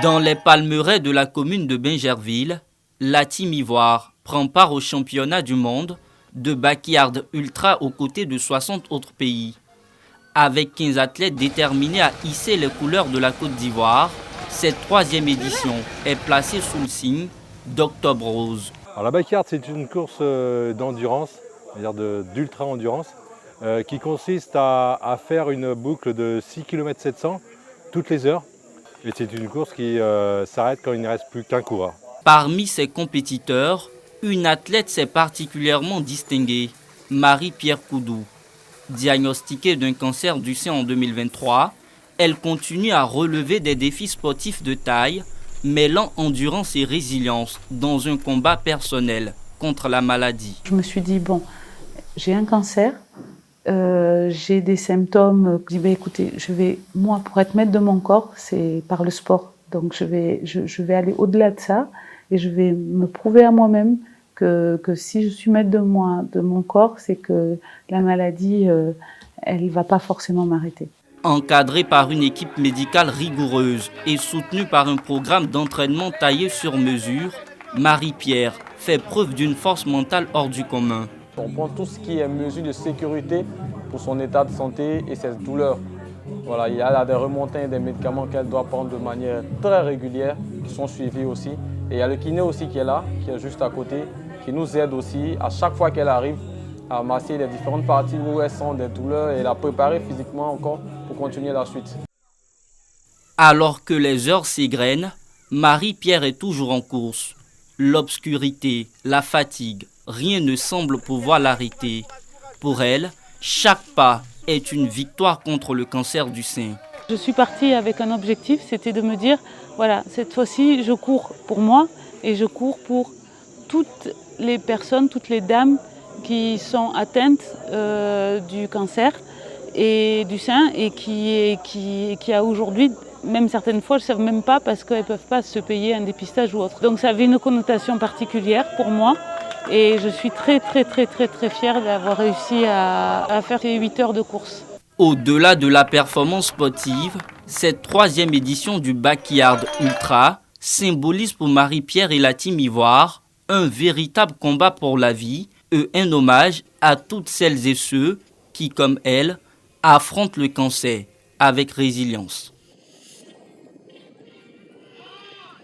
Dans les palmeraies de la commune de Bingerville, la Team Ivoire prend part au championnat du monde de backyard ultra aux côtés de 60 autres pays. Avec 15 athlètes déterminés à hisser les couleurs de la Côte d'Ivoire, cette troisième édition est placée sous le signe d'Octobre Rose. Alors la backyard, c'est une course d'endurance, c'est-à-dire d'ultra-endurance, qui consiste à faire une boucle de 6 km 700 toutes les heures. Et c'est une course qui s'arrête quand il ne reste plus qu'un coureur. Parmi ses compétiteurs, une athlète s'est particulièrement distinguée, Marie-Pierre Koudou. Diagnostiquée d'un cancer du sein en 2023, elle continue à relever des défis sportifs de taille, mêlant endurance et résilience dans un combat personnel contre la maladie. Je me suis dit, bon, j'ai un cancer, j'ai des symptômes. Je dis, écoutez, moi, pour être maître de mon corps, c'est par le sport. Donc je vais aller au-delà de ça et je vais me prouver à moi-même que si je suis maître de mon corps, c'est que la maladie, elle ne va pas forcément m'arrêter. Encadrée par une équipe médicale rigoureuse et soutenue par un programme d'entraînement taillé sur mesure, Marie-Pierre fait preuve d'une force mentale hors du commun. On prend tout ce qui est mesure de sécurité pour son état de santé et ses douleurs. Voilà, il y a des remontées, des médicaments qu'elle doit prendre de manière très régulière, qui sont suivis aussi. Et il y a le kiné aussi qui est là, qui est juste à côté, qui nous aide aussi à chaque fois qu'elle arrive à masser les différentes parties où elles sont des douleurs et la préparer physiquement encore pour continuer la suite. Alors que les heures s'égrènent, Marie-Pierre est toujours en course. L'obscurité, la fatigue, rien ne semble pouvoir l'arrêter. Pour elle, chaque pas est une victoire contre le cancer du sein. Je suis partie avec un objectif, c'était de me dire, voilà, cette fois-ci, je cours pour moi et je cours pour toutes les personnes, toutes les dames qui sont atteintes du cancer et du sein et qui a aujourd'hui, même certaines fois, elles ne savent même pas parce qu'elles ne peuvent pas se payer un dépistage ou autre. Donc ça avait une connotation particulière pour moi et je suis très fière d'avoir réussi à faire ces 8 heures de course. Au-delà de la performance sportive, cette troisième édition du Backyard Ultra symbolise pour Marie-Pierre et la Team Ivoire un véritable combat pour la vie et un hommage à toutes celles et ceux qui, comme elle, affrontent le cancer avec résilience.